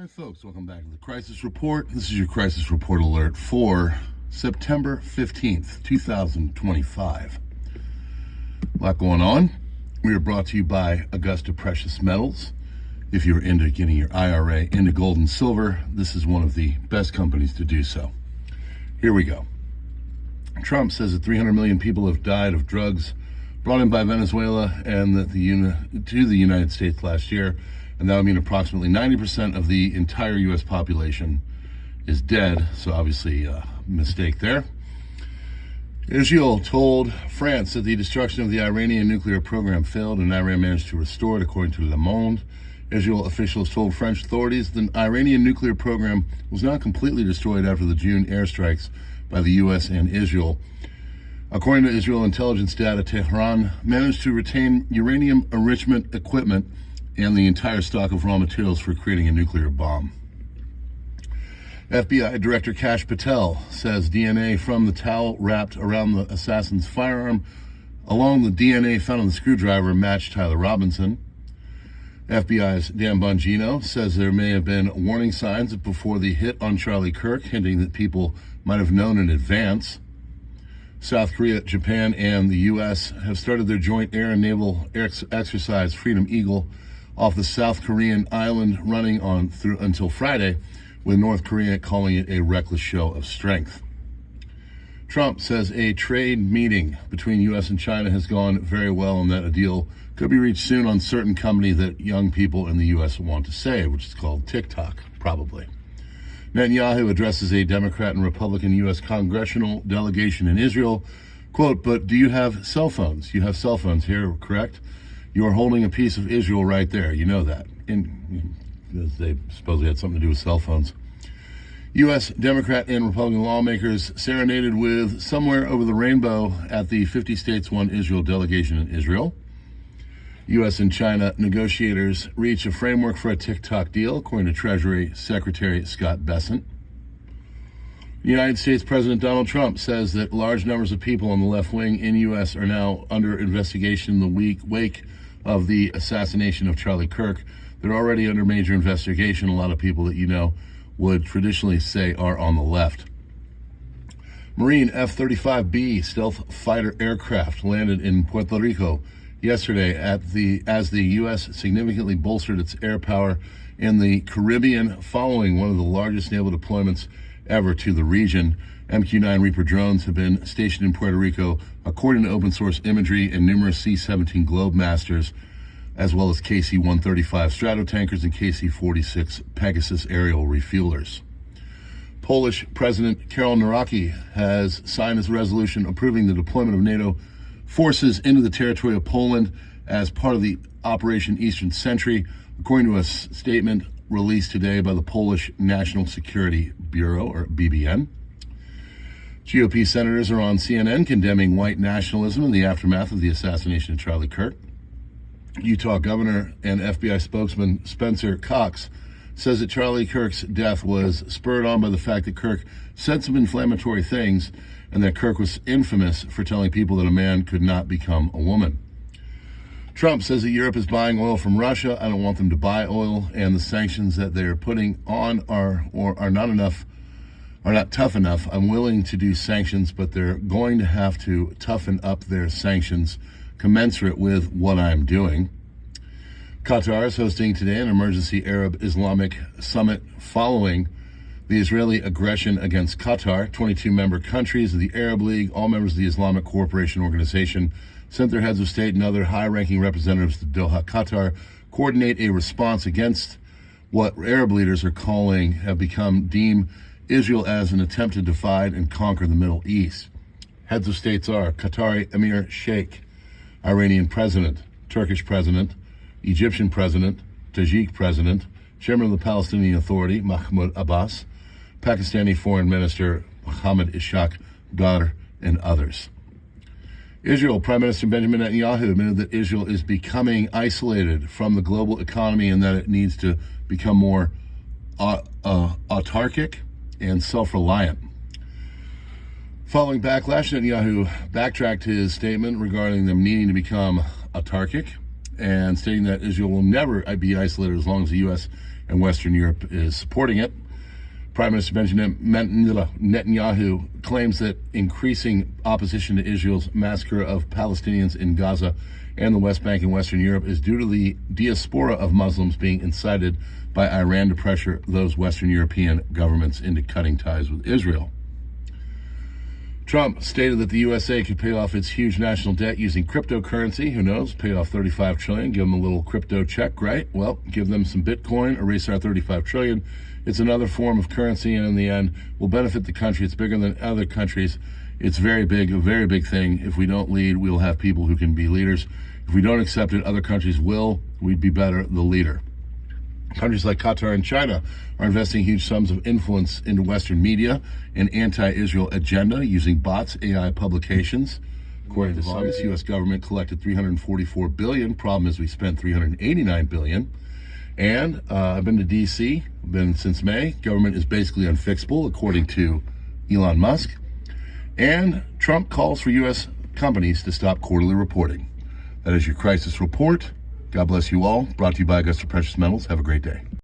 right, folks, welcome back to the Crisis Report. This is your Crisis Report alert for September 15th, 2025. A lot going on. We are brought to you by Augusta Precious Metals. If you're into getting your IRA into gold and silver, this is one of the best companies to do so. Here we go. Trump says that 300 million people have died of drugs brought in by Venezuela and that to the United States last year, and that would mean approximately 90% of the entire U.S. population is dead. So obviously a mistake there. Israel told France that the destruction of the Iranian nuclear program failed and Iran managed to restore it, according to Le Monde. Israel officials told French authorities the Iranian nuclear program was not completely destroyed after the June airstrikes by the U.S. and Israel. According to Israel intelligence data, Tehran managed to retain uranium enrichment equipment and the entire stock of raw materials for creating a nuclear bomb. FBI Director Kash Patel says DNA from the towel wrapped around the assassin's firearm, along with DNA found on the screwdriver, matched Tyler Robinson. FBI's Dan Bongino says there may have been warning signs before the hit on Charlie Kirk, hinting that people might have known in advance. South Korea, Japan, and the U.S. have started their joint air and naval exercise Freedom Eagle off the South Korean island, running on through until Friday, with North Korea calling it a reckless show of strength. Trump says a trade meeting between U.S. and China has gone very well and that a deal could be reached soon on certain company that young people in the U.S. want to save, which is called TikTok, probably. Netanyahu addresses a Democrat and Republican U.S. congressional delegation in Israel. Quote, "But do you have cell phones? You have cell phones here, correct? You are holding a piece of Israel right there. You know that." Because they supposedly had something to do with cell phones. U.S. Democrat and Republican lawmakers serenaded with Somewhere Over the Rainbow at the 50 States One Israel delegation in Israel. U.S. and China negotiators reach a framework for a TikTok deal, according to Treasury Secretary Scott Bessent. United States President Donald Trump says that large numbers of people on the left wing in U.S. are now under investigation in the wake of the assassination of Charlie Kirk. They're already under major investigation. A lot of people that you know would traditionally say are on the left. Marine F-35B stealth fighter aircraft landed in Puerto Rico yesterday as the U.S. significantly bolstered its air power in the Caribbean following one of the largest naval deployments ever to the region. MQ-9 Reaper drones have been stationed in Puerto Rico, according to open source imagery, and numerous C-17 Globemasters, as well as KC-135 Stratotankers and KC-46 Pegasus aerial refuelers. Polish President Karol Nawrocki has signed his resolution approving the deployment of NATO forces into the territory of Poland as part of the Operation Eastern Sentry, according to a statement released today by the Polish National Security Bureau, or BBN. GOP senators are on CNN condemning white nationalism in the aftermath of the assassination of Charlie Kirk. Utah governor and FBI spokesman Spencer Cox says that Charlie Kirk's death was spurred on by the fact that Kirk said some inflammatory things and that Kirk was infamous for telling people that a man could not become a woman. Trump says that Europe is buying oil from Russia. I don't want them to buy oil, and the sanctions that they're putting on are not tough enough. I'm willing to do sanctions, but they're going to have to toughen up their sanctions commensurate with what I'm doing. Qatar is hosting today an emergency Arab Islamic summit following the Israeli aggression against Qatar. 22 member countries of the Arab League, all members of the Islamic Cooperation Organization, sent their heads of state and other high-ranking representatives to Doha, Qatar, coordinate a response against what Arab leaders are deem Israel as an attempt to divide and conquer the Middle East. Heads of states are Qatari Emir Sheikh, Iranian President, Turkish President, Egyptian President, Tajik President, Chairman of the Palestinian Authority, Mahmoud Abbas, Pakistani Foreign Minister Mohammed Ishaq Dar, and others. Israel Prime Minister Benjamin Netanyahu admitted that Israel is becoming isolated from the global economy and that it needs to become more autarkic and self-reliant. Following backlash, Netanyahu backtracked his statement regarding them needing to become autarkic and stating that Israel will never be isolated as long as the U.S. and Western Europe is supporting it. Prime Minister Benjamin Netanyahu claims that increasing opposition to Israel's massacre of Palestinians in Gaza and the West Bank and Western Europe is due to the diaspora of Muslims being incited by Iran to pressure those Western European governments into cutting ties with Israel. Trump stated that the USA could pay off its huge national debt using cryptocurrency. Who knows? Pay off $35 trillion. Give them a little crypto check, right? Well, give them some Bitcoin, erase our $35 trillion. It's another form of currency, and in the end, will benefit the country. It's bigger than other countries. It's very big, a very big thing. If we don't lead, we'll have people who can be leaders. If we don't accept it, other countries will. We'd be better, the leader. Countries like Qatar and China are investing huge sums of influence into Western media and anti-Israel agenda using bots, AI publications. According to some, the U.S. government collected $344 billion. Problem is we spent $389 billion. And I've been to D.C., been since May. Government is basically unfixable, according to Elon Musk. And Trump calls for U.S. companies to stop quarterly reporting. That is your crisis report. God bless you all. Brought to you by Augusta Precious Metals. Have a great day.